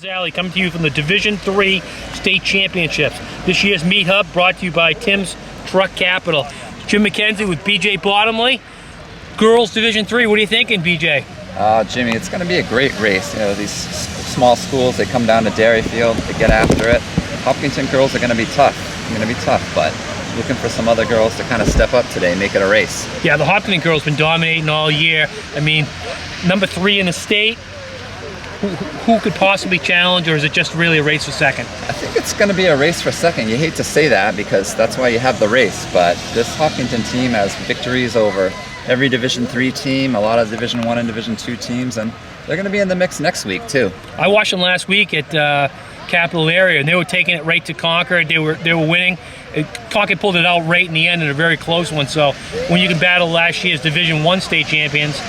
Alley coming to you from the Division III State Championships. This year's Meat Hub brought to you by Tim's Truck Capital. Jim McKenzie with BJ Bottomley. Girls Division III, what are you thinking, BJ? Jimmy, it's going to be a great race. You know, these small schools, they come down to Dairy Field, they get after it. Hopkinton girls are going to be tough. But looking for some other girls to kind of step up today, make it a race. Yeah, the Hopkinton girls been dominating all year. I mean, number 3 in the state. Who could possibly challenge, or is it just really a race for second? I think it's going to be a race for second. You hate to say that because that's why you have the race, but this Hopkinton team has victories over every Division III team, a lot of Division I and Division II teams, and they're going to be in the mix next week too. I watched them last week at Capital Area, and they were taking it right to Concord. They were winning. Concord pulled it out right in the end in a very close one. So when you can battle last year's Division I state champions,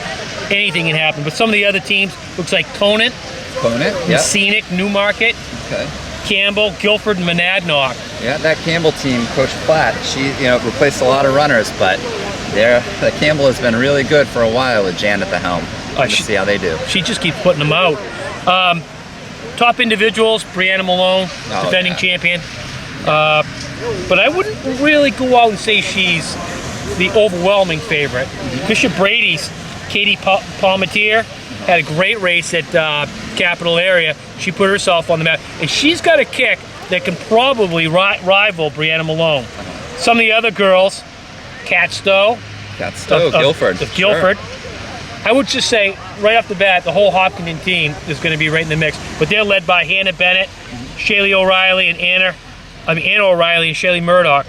anything can happen. But some of the other teams, looks like Conant, yeah. Scenic, Newmarket, okay. Campbell, Guilford, and Monadnock. Yeah, that Campbell team, Coach Platt, she replaced a lot of runners, but Campbell has been really good for a while with Jan at the helm. Let's see how they do. She just keeps putting them out. Top individuals, Brianna Malone, defending champion. But I wouldn't really go out and say she's the overwhelming favorite. Bishop Brady's Katie Palmetier had a great race at Capital Area. She put herself on the map, and she's got a kick that can probably rival Brianna Malone. Some of the other girls, Kat Stowe, Guilford. Of Guilford. Sure. I would just say, right off the bat, the whole Hopkinton team is going to be right in the mix. But they're led by Hannah Bennett, Shaylee O'Reilly, and Anna O'Reilly and Shaylee Murdoch.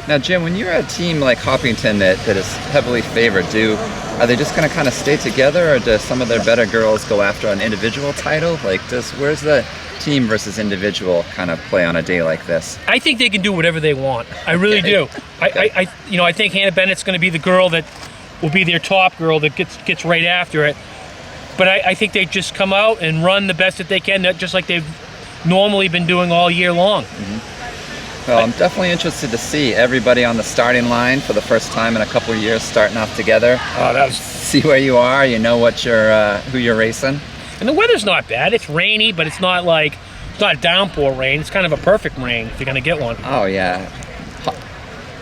Now, Jim, when you're a team like Hopkinton that is heavily favored, are they just going to kind of stay together, or do some of their better girls go after an individual title? Where's the team versus individual kind of play on a day like this? I think they can do whatever they want. I really do. Okay. I think Hannah Bennett's going to be the girl that will be their top girl that gets right after it. But I think they just come out and run the best that they can, just like they've normally been doing all year long. Well, I'm definitely interested to see everybody on the starting line for the first time in a couple of years starting off together. See where you are, what who you're racing. And the weather's not bad. It's rainy, but it's not downpour rain. It's kind of a perfect rain if you're going to get one. Oh, yeah.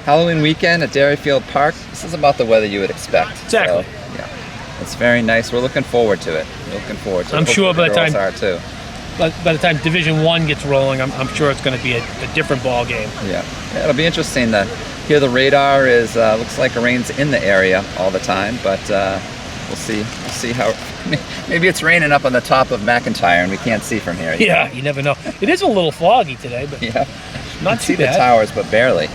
Halloween weekend at Dairy Field Park. This is about the weather you would expect. Exactly. So, yeah, it's very nice. We're looking forward to it. I'm sure by the time are too. By the time Division I gets rolling, I'm sure it's going to be a different ball game. Yeah, it'll be interesting to hear. The radar is looks like it rains in the area all the time, but we'll see. We'll see how. Maybe it's raining up on the top of McIntyre and we can't see from here. Yeah, you never know. It is a little foggy today, but yeah, not too see bad. The towers, but barely.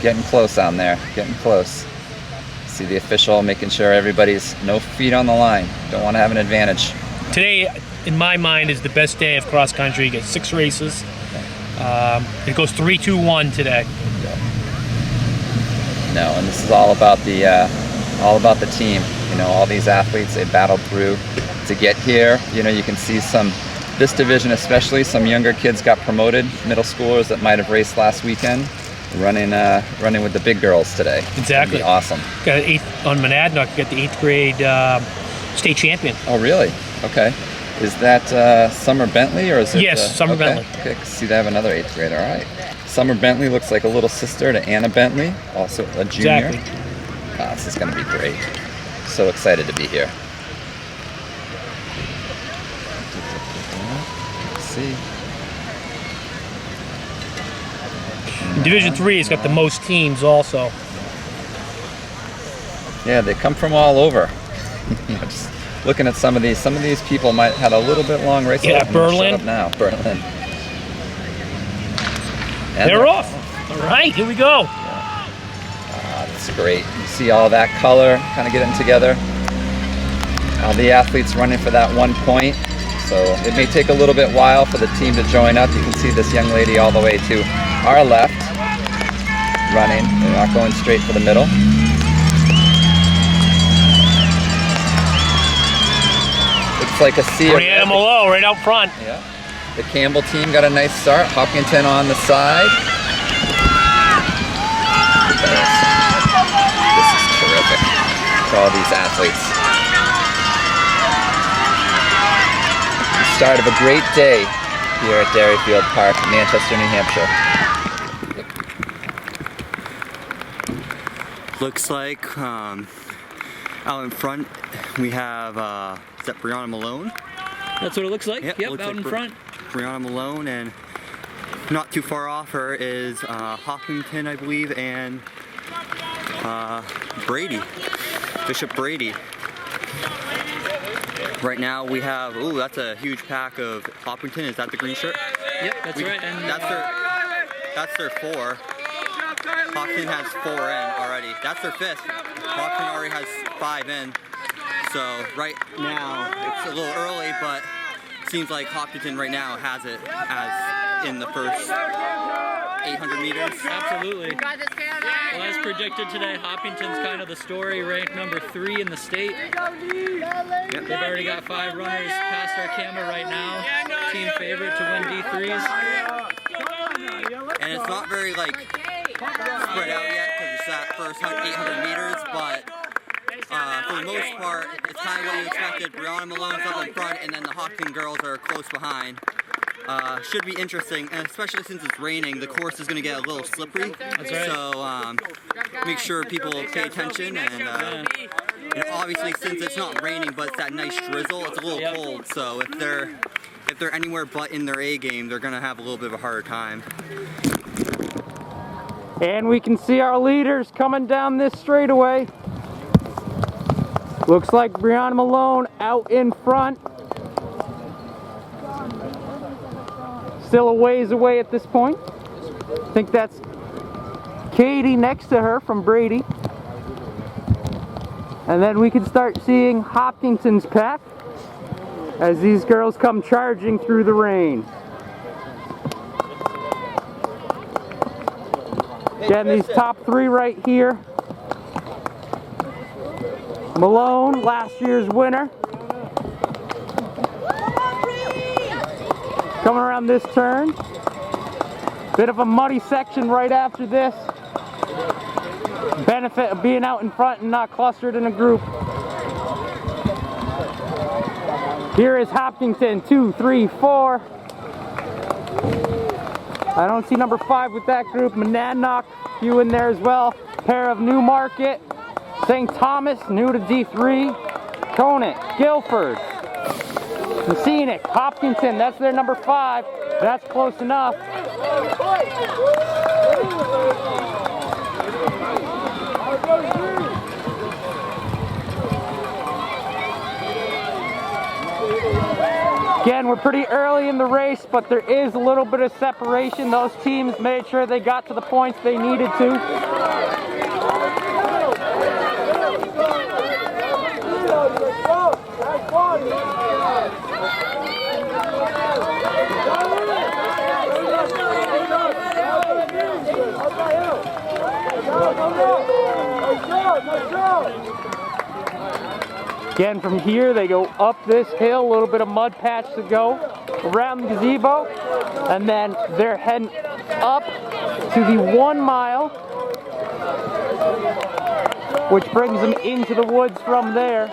Getting close down there. Getting close. See the official making sure everybody's no feet on the line. Don't want to have an advantage. Today, in my mind, is the best day of cross country. You get 6 races. It goes 3-2-1 today. No, and this is all about the team. All these athletes, they battled through to get here. You can see this division especially, some younger kids got promoted, middle schoolers that might have raced last weekend, running with the big girls today. Exactly. Awesome. Got an 8th on Monadnock. Got the 8th grade state champion. Oh, really? Okay. Is that Summer Bentley, or is it? Yes, Summer Bentley. Okay, see, they have another 8th grader. All right. Summer Bentley looks like a little sister to Anna Bentley, also a junior. Exactly. This is going to be great. So excited to be here. Let's see. Division III has got the most teams also. Yeah, they come from all over. Just looking at some of these people might have had a little bit long race. Yeah, Berlin. Now, Berlin. And they're off. All right, here we go. That's great. You see all that color kind of getting together. All the athletes running for that 1 point. So it may take a little bit while for the team to join up. You can see this young lady all the way to our left running. They're not going straight for the middle. Looks like a sea. Brianna Malone right out front. Yeah. The Campbell team got a nice start. Hopkinton on the side. This is terrific for all these athletes. start of a great day here at Dairy Field Park, Manchester, New Hampshire. Looks like out in front we have is that Brianna Malone? That's what it looks like. Yep, looks out like in front. Brianna Malone, and not too far off her is Hopkinton, I believe, and Brady, Bishop Brady. Right now we have, ooh, that's a huge pack of Hopkinton. Is that the green shirt? Yep, that's right. And that's their 4. Hopkinton has 4 in already. That's their 5th. Hopkinton already has 5 in. So right now it's a little early, but it seems like Hopkinton right now has it as in the first 800 meters. Absolutely. Well, as predicted today, Hopkinton's kind of the story, ranked number 3 in the state. Yep. They've already got 5 runners past our camera right now. Team favorite to win D3s. And it's not very like spread out yet because it's that first 800 meters, but for the most part, it's kind of what you expected. Brianna Malone's up in front, and then the Hopkins girls are close behind. Should be interesting, and especially since it's raining, the course is going to get a little slippery. That's right. So make sure people pay attention, and you know, obviously since it's not raining, but it's that nice drizzle, it's a little cold. So if they're anywhere but in their A game, they're going to have a little bit of a harder time. And we can see our leaders coming down this straightaway. Looks like Brianna Malone out in front. Still a ways away at this point. I think that's Katie next to her from Brady. And then we can start seeing Hopkinton's pack as these girls come charging through the rain. Again, these top 3 right here. Malone, last year's winner. Coming around this turn. Bit of a muddy section right after this. Benefit of being out in front and not clustered in a group. Here is Hopkinton, 2, 3, 4. I don't see number 5 with that group. Monadnock, few in there as well. Pair of Newmarket, St. Thomas, new to D3. Conant, Guilford, Messinic, Hopkinton, that's their number 5. That's close enough. Again, we're pretty early in the race, but there is a little bit of separation. Those teams made sure they got to the points they needed to. Again, from here they go up this hill, a little bit of mud patch to go, around the gazebo, and then they're heading up to the 1 mile, which brings them into the woods from there.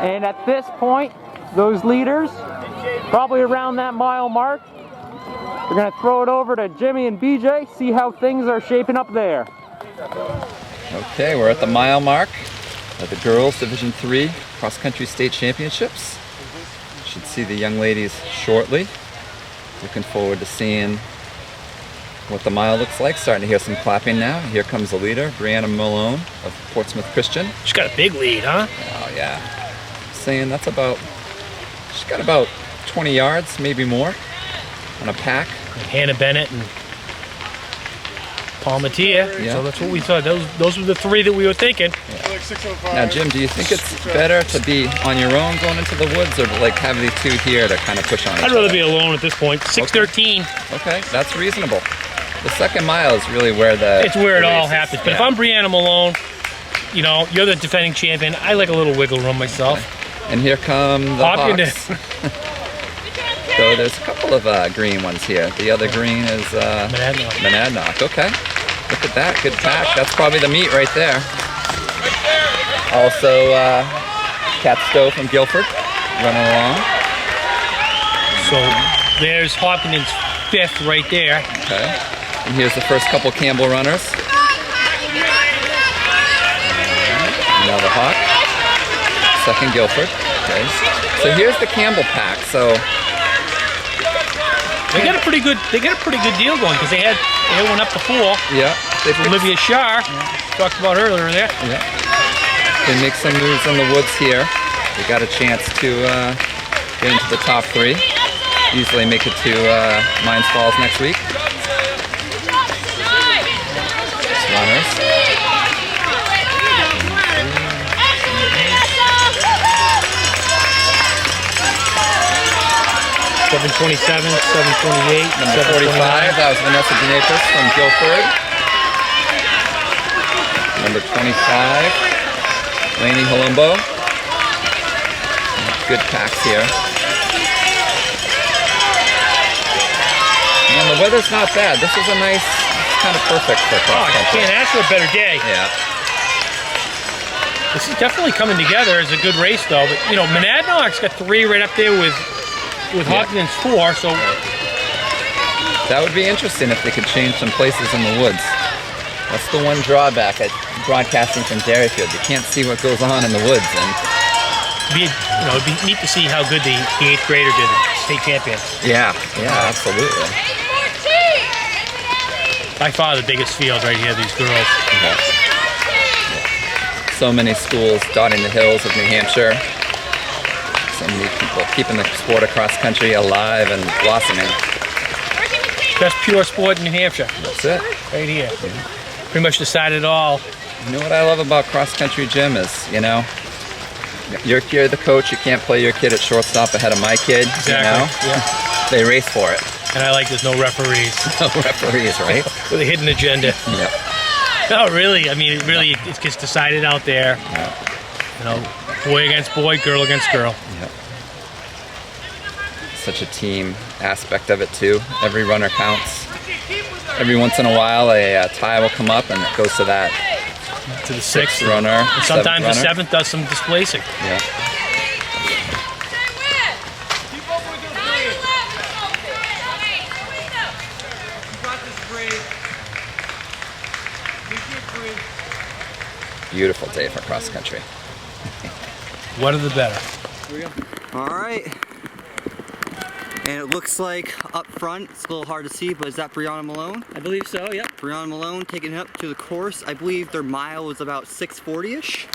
And at this point, those leaders, probably around that mile mark, we're going to throw it over to Jimmy and BJ, see how things are shaping up there. Okay, we're at the mile mark of the girls Division III Cross Country State Championships. Should see the young ladies shortly. Looking forward to seeing what the mile looks like. Starting to hear some clapping now. Here comes the leader, Brianna Malone of Portsmouth Christian. She's got a big lead, huh? Oh yeah. Saying that's about, she's got about 20 yards, maybe more, on a pack. And Hannah Bennett and Paul Mattia. Yeah. So that's what we saw. Those were the 3 that we were thinking. Yeah. Now, Jim, do you think it's better to be on your own going into the woods, or like have these 2 here to kind of push on each I'd rather other? be alone at this point. 6:13. Okay, that's reasonable. The second mile is really where It's where it all race is. happens. But if Yeah. I'm Brianna Malone, you know, you're the defending champion. I like a little wiggle room myself. And here come the Hopkins. Hawks. So there's a couple of green ones here. The other green is Monadnock. Monadnock. Okay. Look at that. Good pack. That's probably the meat right there. Also, Cat Stowe from Guilford running along. So there's Hopkins' 5th right there. Okay. And here's the first couple Campbell runners. Another Hawk. Second Guilford. Okay. So here's the Campbell pack. So They got a pretty good deal going because they had one up before. yeah, they Olivia Shar, talked about earlier there. Yeah. They make some moves in the woods here. They got a chance to get into the top 3. Easily make it to Mines Falls next week. Runners. 727, 728, Number 45, that was Vanessa Denakis from Guilford. Number 25, Lainey Holumbo. Good packs here. And the weather's not bad. This is a nice, kind of perfect for Oh, cross you country. can't ask for a better day. Yeah. This is definitely coming together as a good race, though. But you know, Monadnock's got 3 right up there with Hopkins 4. So That would be interesting if they could change some places in the woods. That's the one drawback at broadcasting from Dairyfield. You can't see what goes on in the woods. And it'd be neat to see how good the 8th grader did, state champion. yeah, absolutely. By far the biggest field right here, these girls. Yeah. So many schools dotting the hills of New Hampshire. So many people keeping the sport of cross country alive and blossoming. Best pure sport in New Hampshire, That's it. right here. Pretty much decided it all. You know what I love about cross country, Jim, is, you're the coach, you can't play your kid at shortstop ahead of my kid, Exactly. Yeah. They race for it. And I like there's no referees No referees, right? with a hidden agenda. Yep. No, really. I mean, it gets decided out there. You know, boy against boy, girl against girl. Yep. Such a team aspect of it too. Every runner counts. Every once in a while, a tie will come up, and it goes to that To the 6th runner. And sometimes the seventh runner. 7th does some displacing. Yeah. Beautiful day for cross country. What are the better? All right. And it looks like up front, it's a little hard to see, but is that Brianna Malone? I believe so, yep. Brianna Malone taking it up to the course. I believe their mile was about 6:40-ish.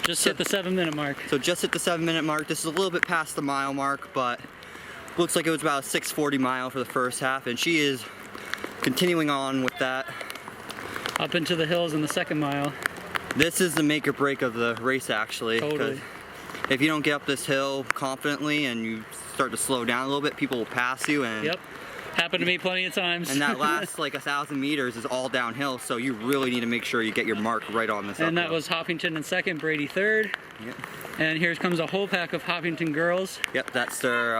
Just hit the 7-minute mark. So just at the 7-minute mark. This is a little bit past the mile mark, but looks like it was about a 6:40 mile for the first half, and she is continuing on with that. Up into the hills in the 2nd mile. This is the make or break of the race, actually. Totally. 'cause if you don't get up this hill confidently and you start to slow down a little bit, people will pass you. And Yep. Happened to me plenty of times. And that last like 1,000 meters is all downhill, so you really need to make sure you get your mark right on this. And that uphill. was Hopkinton in 2nd, Brady 3rd. Yep. And here comes a whole pack of Hopkinton girls. Yep, that's their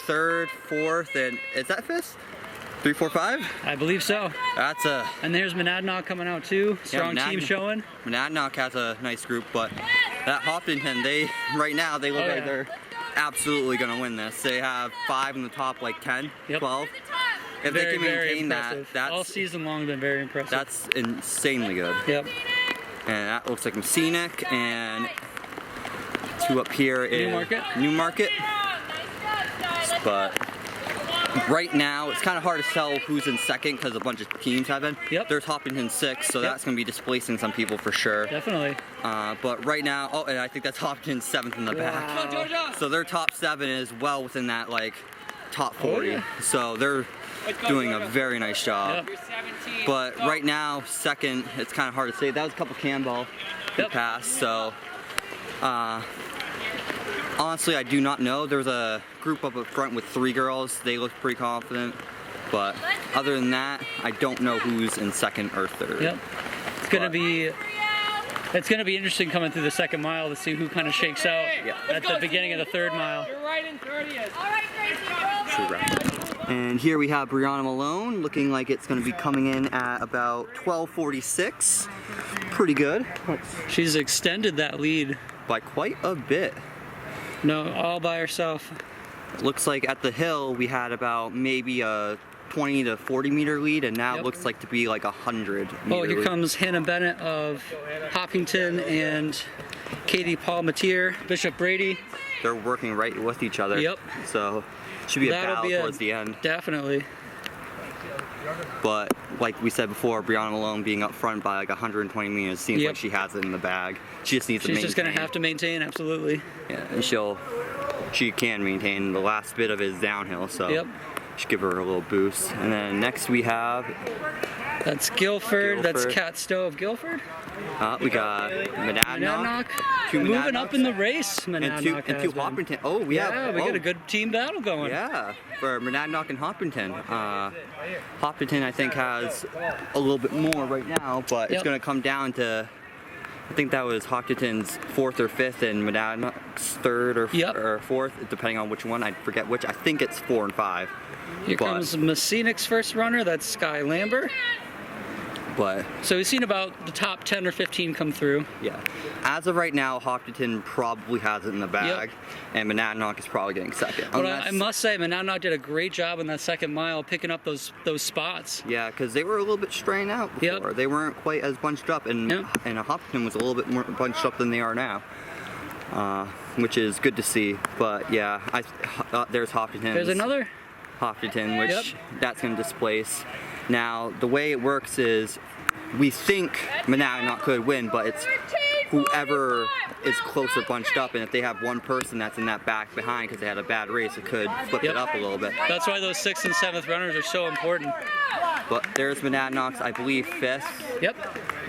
3rd, 4th, and is that 5th? 3, 4, 5? I believe so. That's a And there's Monadnock coming out too. Strong team showing. Monadnock has a nice group, but that Hopkinton, right now they look Oh, like yeah. they're absolutely gonna win this. They have 5 in the top, like 10, Yep. 12. If Very, they can very maintain impressive. that, All season long been very impressive. that's insanely good. Yep. And that looks like scenic, and 2 up here in Newmarket. Newmarket. But right now, it's kind of hard to tell who's in 2nd because a bunch of teams have been. Yep. There's Hopkinton 6, so Yep. that's going to be displacing some people for sure. Definitely. But right now, oh, and I think that's Hopkinton 7th in the back. So their top 7 is well within that like top 40. yeah. So they're doing a very nice job. Yep. But right now, 2nd, it's kind of hard to say. That was a couple Campbell who Yep. passed. So honestly, I do not know. There was a group up front with 3 girls. They looked pretty confident. But other than that, I don't know who's in second or third. Yep. It's gonna be interesting coming through the second mile to see who kind of shakes out at the beginning of the third mile. You're right in 30th. All right, Gracie, And here we have Brianna Malone looking like it's going to be coming in at about 12:46. Pretty good. She's extended that lead. By quite a bit. No, all by herself. Looks like at the hill we had about maybe a 20 to 40 meter lead, and now it looks like to be like 100 meter Oh, here lead. comes Hannah Bennett of Hopkinton and Katie Palmatier, Bishop Brady. They're working right with each other. Yep. So should be a That'll battle be towards the end. Definitely. But like we said before, Brianna Malone being up front by like 120 meters seems Yep. like she has it in the bag. She just needs to She's maintain. just gonna have to maintain, absolutely. Yeah, and she can maintain. The last bit of it is downhill, so Yep. should give her a little boost. And then next we have That's Guilford. That's Guilford. Kat Stowe of Guilford. we got Monadnock. Monadnock. Two Moving up Monadnocks, in the race. and Monadnock two has been. Hopkinton. Oh, we Yeah, have. we oh, got a good team battle going. Yeah, for Monadnock and Hopkinton. Hopkinton, I think, has a little bit more right now, but it's Yep. going to come down to, I think that was Hopkinton's 4th or 5th and Monadnock's 3rd or 4th, depending on which one. I forget which. I think it's 4 and 5. Here comes Massenic's first runner. That's Sky Lambert. But So we've seen about the top 10 or 15 come through. yeah, as of right now, Hopkinton probably has it in the bag, and Monadnock is probably getting second. But I must say, Monadnock did a great job in that second mile, picking up those spots. Yeah, because they were a little bit straying out before. Yep. They weren't quite as bunched up, and Hopkinton was a little bit more bunched up than they are now, which is good to see. But yeah, there's Hopkinton. There's another. Hopkinton, which that's going to displace. Now, the way it works is we think Monadnock could win, but it's whoever is closer bunched up, and if they have one person that's in that back behind because they had a bad race, it could flip it up a little bit. That's why those 6th and 7th runners are so important. But there's Monadnock's, I believe, 5th. Yep.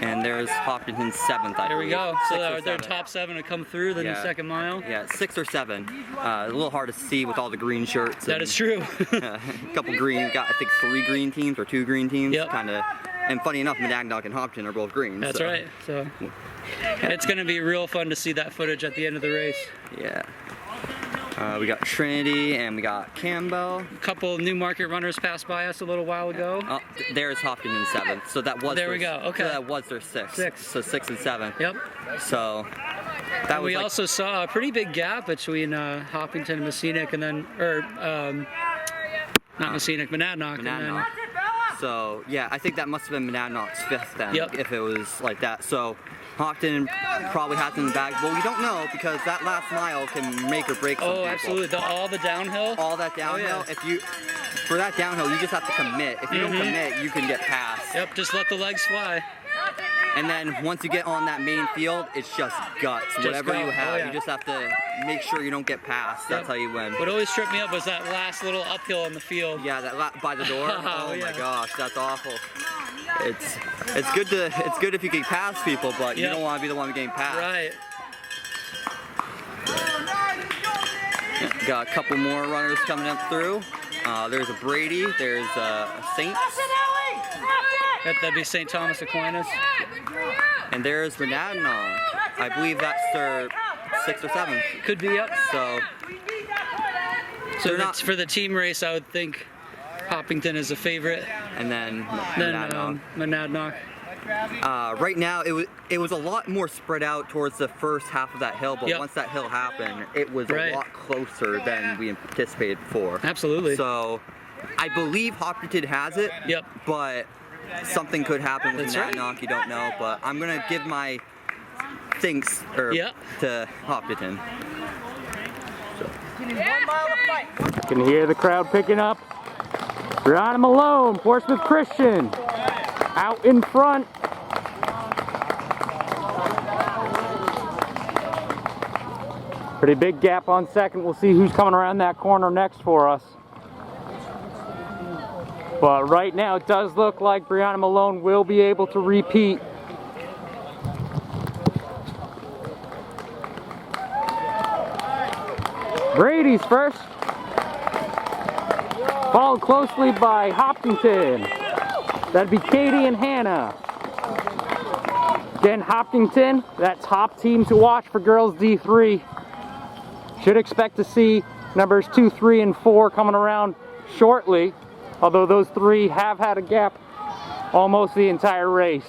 And there's Hopkinton's 7th, I There we believe. go. So 6th or their 7th. top 7 to come through the second mile. Yeah, 6 or 7. A little hard to see with all the green shirts. That is true. A couple green, got I think 3 green teams or 2 green teams. Yep. Kind of. And funny enough, Monadnock and Hopkinton are both green. That's so. right. So it's going to be real fun to see that footage at the end of the race. Yeah. We got Trinity and we got Campbell. A couple of New Market runners passed by us a little while ago. Oh, there's Hopkinton 7th. So that was There we go. Okay. So that was their 6th. 6th. So 6 and 7. Yep. So that And was we like, also saw a pretty big gap between Hopkinton and Massenic, and then, not Massenic, Monadnock. And then, Monadnock. So yeah, I think that must have been Monadnock's 5th then, if it was like that. So Hopkinton probably has it in the bag. Well, we don't know because that last mile can make or break some people. absolutely. All the downhill. All that downhill. yeah. If you, for that downhill, you just have to commit. If you don't commit, you can get past. Yep, just let the legs fly. And then once you get on that main field, it's just guts. Whatever go. you have, yeah. you just have to make sure you don't get past. That's how you win. What always tripped me up was that last little uphill on the field. Yeah, that by the door. Oh yeah. my gosh, that's awful. It's good if you can pass people, but you don't want to be the one getting passed. Right. Got a couple more runners coming up through. There's a Brady. There's a Saints. That'd be St. Thomas Aquinas. And there's Monadnock. I believe that's their 6th or 7th. Could be up. So So they're that's for the team race, I would think Hopkinton is a favorite. and then Then Monadnock. Monadnock. Right now, it was a lot more spread out towards the first half of that hill, but once that hill happened, it was a lot closer than we anticipated before. Absolutely. So I believe Hopkinton has it. Yep. But something could happen with That's right. Monadnock, you don't know. But I'm gonna give my thanks to Hopkinton. You can hear the crowd picking up. Brianna Malone, Portsmouth Christian, out in front. Pretty big gap on second. We'll see who's coming around that corner next for us. But right now it does look like Brianna Malone will be able to repeat. Brady's first. Followed closely by Hopkinton. That'd be Katie and Hannah. Again, Hopkinton, that top team to watch for girls D3. Should expect to see numbers 2, 3, and 4 coming around shortly, although those 3 have had a gap almost the entire race.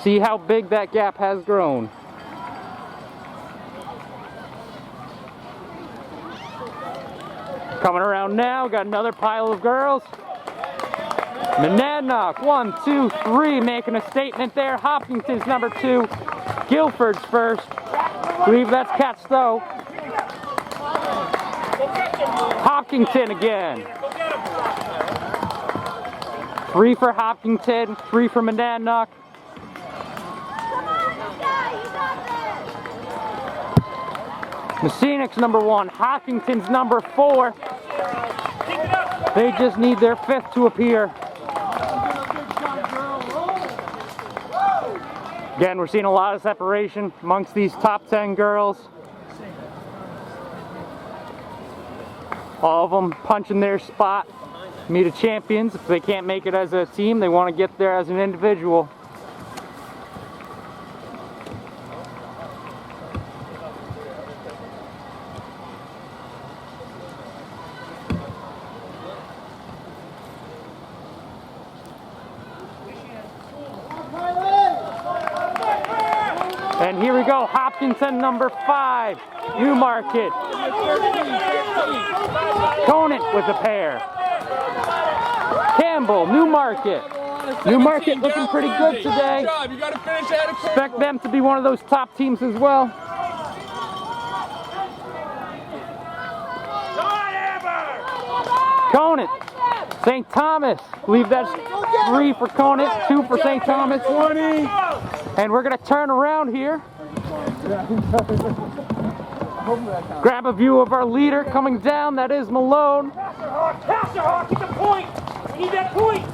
See how big that gap has grown. Coming around now, got another pile of girls. Monadnock, 1, 2, 3, making a statement there. Hopkinton's number 2. Guilford's first. I believe that's Cat Stowe. Hopkinton again. 3 for Hopkinton, 3 for Monadnock. Messinick's number 1, Hopkinton's number 4. They just need their 5th to appear. Again, we're seeing a lot of separation amongst these top 10 girls. All of them punching their spot, meet a champions. If they can't make it as a team, they want to get there as an individual. And here we go, Hopkinton number 5, Newmarket. Conant with a pair. Campbell, Newmarket. Newmarket looking pretty good today. Expect them to be one of those top teams as well. Conant, St. Thomas. I believe that's 3 for Conant, 2 for St. Thomas. And we're going to turn around here. Grab a view of our leader coming down. That is Malone. Pass her, Hawk, get the point. We need that point.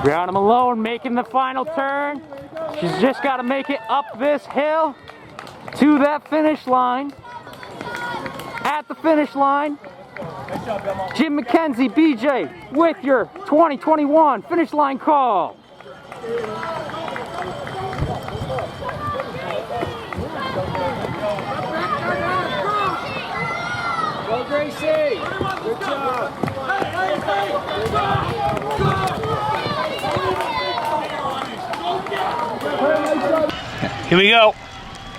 Brianna Malone making the final turn. She's just got to make it up this hill to that finish line. At the finish line, Jim McKenzie, BJ, with your 2021 finish line call. Go Gracie! Good job! Here we go.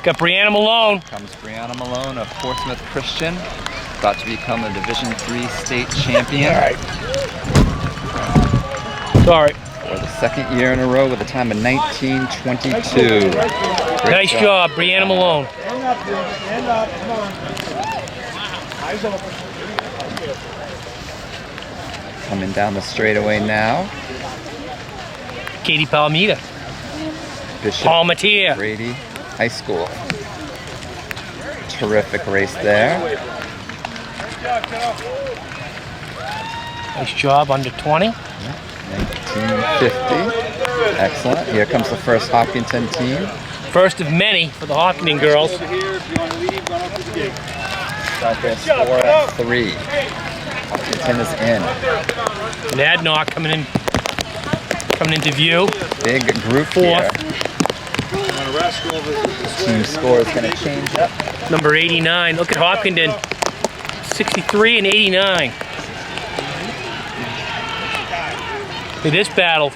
Got Brianna Malone. Comes Brianna Malone of Portsmouth Christian, about to become a Division III state champion. All right. Sorry. For the 2nd year in a row with a time of 19:22. Nice job, Brianna Malone. Stand up, dude. Stand up. Come on. Eyes open. Coming down the straightaway now. Katie Palmita. Bishop Palmatier. Brady High School. Terrific race there. Nice job, under 20. 1950. Excellent. Here comes the first Hopkinton team. First of many for the Hopkinton girls. Got their score at 3. Hopkinton is in. Monadnock coming into view. Big group here. Team score is going to change up. Number 89. Look at Hopkinton. 63 and 89. Look at this battle.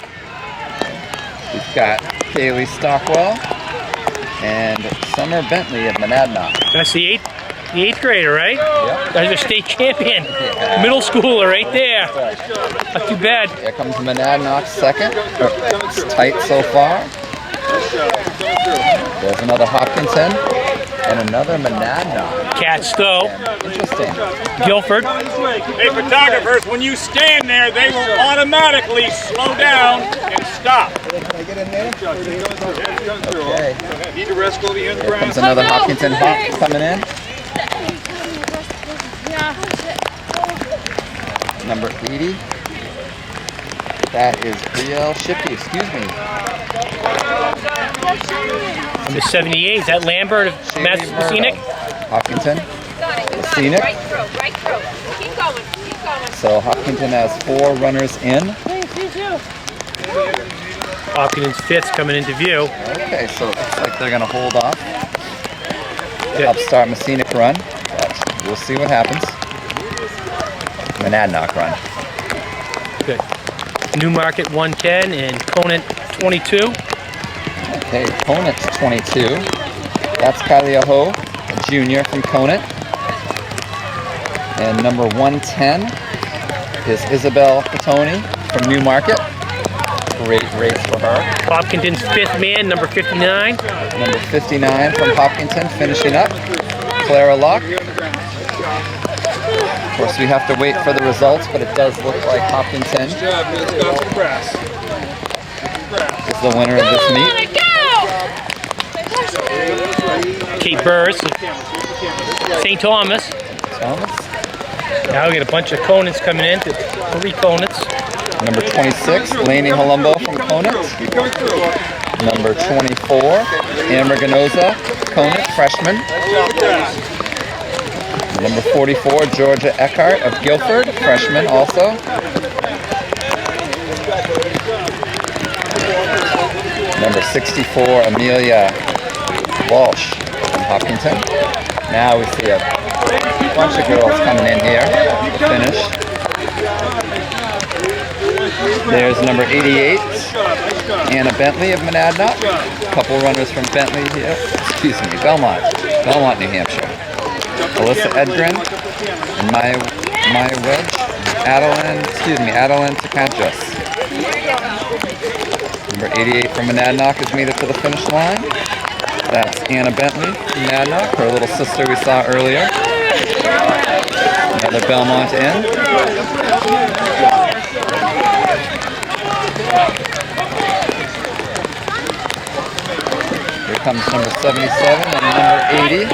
We've got Kaylee Stockwell and Summer Bentley of Monadnock. That's the eighth grader, right? Yep. That's a state champion. Yeah. Middle schooler right there. Not too bad. Here comes Monadnock 2nd. It's tight so far. There's another Hopkinton and another Monadnock. Cat Stowe. Interesting. Guilford. Hey, photographers, when you stand there, they will automatically slow down and stop. Okay. Need to rest over the end Here comes another Hopkinton Hawk coming in. Number 80. That is Brielle Shippey, excuse me. Number 78, is that Lambert of Scenic? Hopkinton. Got it. You got Scenic. it. Right through. Right through. Keep going. Keep going. So Hopkinton has 4 runners in. Hopkins 5th coming into view. Okay, so it looks like they're going to hold off. Good. Help start Messinic run, but we'll see what happens. Monadnock run. Good. Newmarket 110 and Conant 22. Okay, Conant 22. That's Kaliaho, a junior from Conant. And number 110 is Isabel Petoni from Newmarket. Great race for her. Hopkinton's 5th man, number 59. Number 59 from Hopkinton finishing up. Clara Locke. Of course, we have to wait for the results, but it does look like Hopkinton is the winner of this meet. Kate Burris of St. Thomas. Now we get a bunch of Conants coming in, 3 Conants. Number 26, Lainey Holumbo from Conant. Number 24, Amber Ganoza, Conant, freshman. Number 44, Georgia Eckhart of Guilford, freshman also. Number 64, Amelia Walsh from Hopkinton. Now we see a bunch of girls coming in here to finish. There's number 88, Anna Bentley of Monadnock. A couple runners from Bentley here. Excuse me, Belmont, New Hampshire. Alyssa Edgren and Maya Wedge. Adeline Takadras. Number 88 from Monadnock has made it to the finish line. That's Anna Bentley from Monadnock, her little sister we saw earlier. Another Belmont in. Here comes number 77 and number 80.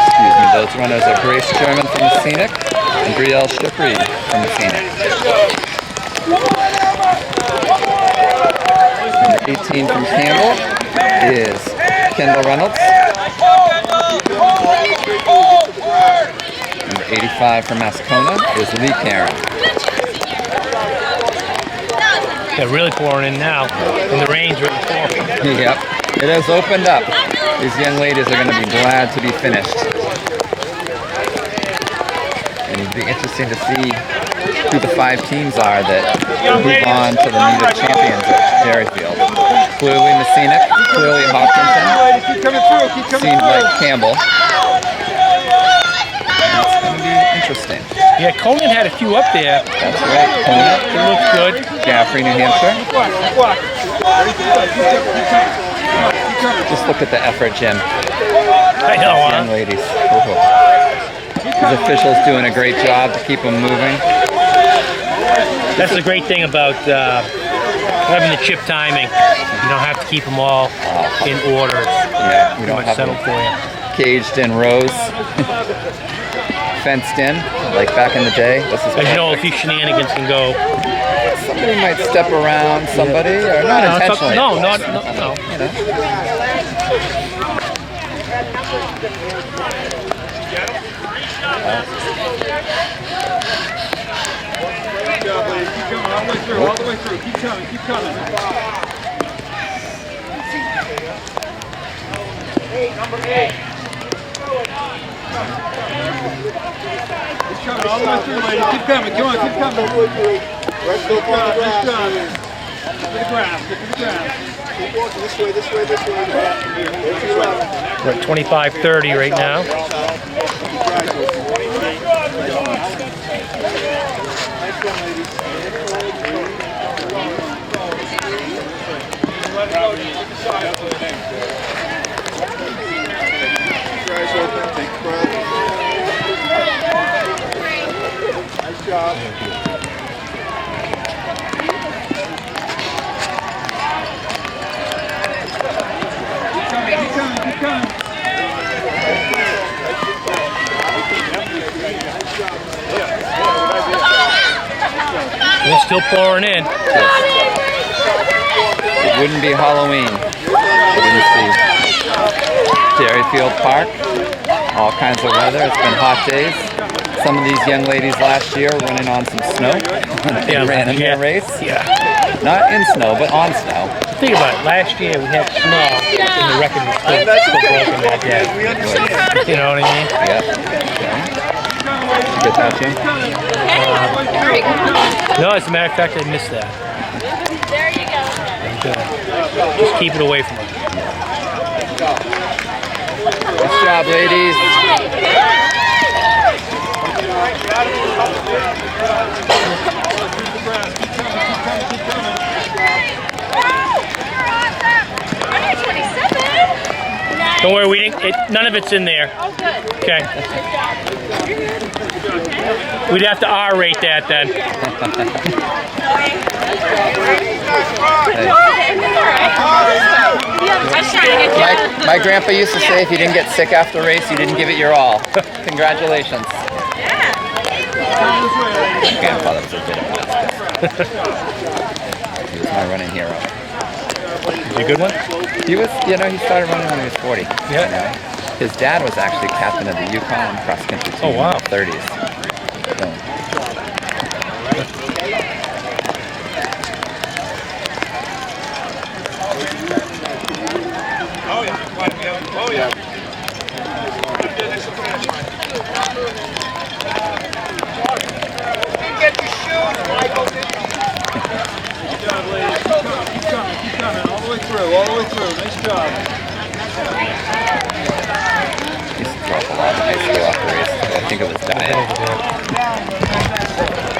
Excuse me, those runners are Grace German from the Scenic and Brielle Shipri from the Scenic. Number 18 from Campbell is Kendall Reynolds. Number 85 from Mascona is Lee Karen. They're really pouring in now, and the rain's really pouring. Yep, it has opened up. These young ladies are going to be glad to be finished. And it'll be interesting to see who the 5 teams are that move on to the meet of champions at Derryfield. Clearly Messinic, clearly Hopkinton. Seems like Campbell. It's going to be interesting. Yeah, Conant had a few up there. That's right. Conant. It looks good. Jaffrey, New Hampshire. Just look at the effort, Jim. I know, These young ladies. These officials doing a great job to keep them moving. That's the great thing about having the chip timing. You don't have to keep them all in order. Yeah, we don't have settled them for you. caged in rows, fenced in, like back in the day. This is As you know, a perfect. few shenanigans can go. Somebody might step around somebody, or not intentionally. No. You know. All the way through. Keep coming. Keep coming. Number 8. Keep coming all the way through, ladies. Keep coming. Come on, keep coming. Keep coming. Get to the grass. Get to the grass. Keep walking this way, this way, this way. We're at 25:30 right now. Eyes open, take a breath. Nice job. Keep coming. It's still pouring in. It wouldn't be Halloween. You didn't see Dairyfield Park. All kinds of weather. It's been hot days. Some of these young ladies last year running on some snow. They ran in their race. Yeah. Not in snow, but on snow. Think about it. Last year we had snow, and the record was still broken that day. You know what I mean? Yep. Did you get that, Jim? No, as a matter of fact, I missed that. There you go. Just keep it away from us. Good job, ladies. Don't worry, we didn't. None of it's in there. Oh, good. Okay. We'd have to R-rate that then. My grandpa used to say if you didn't get sick after a race, you didn't give it your all. Congratulations. My grandfather was a bit of a He was my running hero. Is he a good one? He was, he started running when he was 40. Yeah. His dad was actually captain of the Yukon cross country team Oh, wow. in the 30s. So, Oh yeah. Get your shoes, Michael. Good job, ladies. Keep coming. All the way through. Nice job. he used to throw up a lot of high school off the race. I think it was DIII.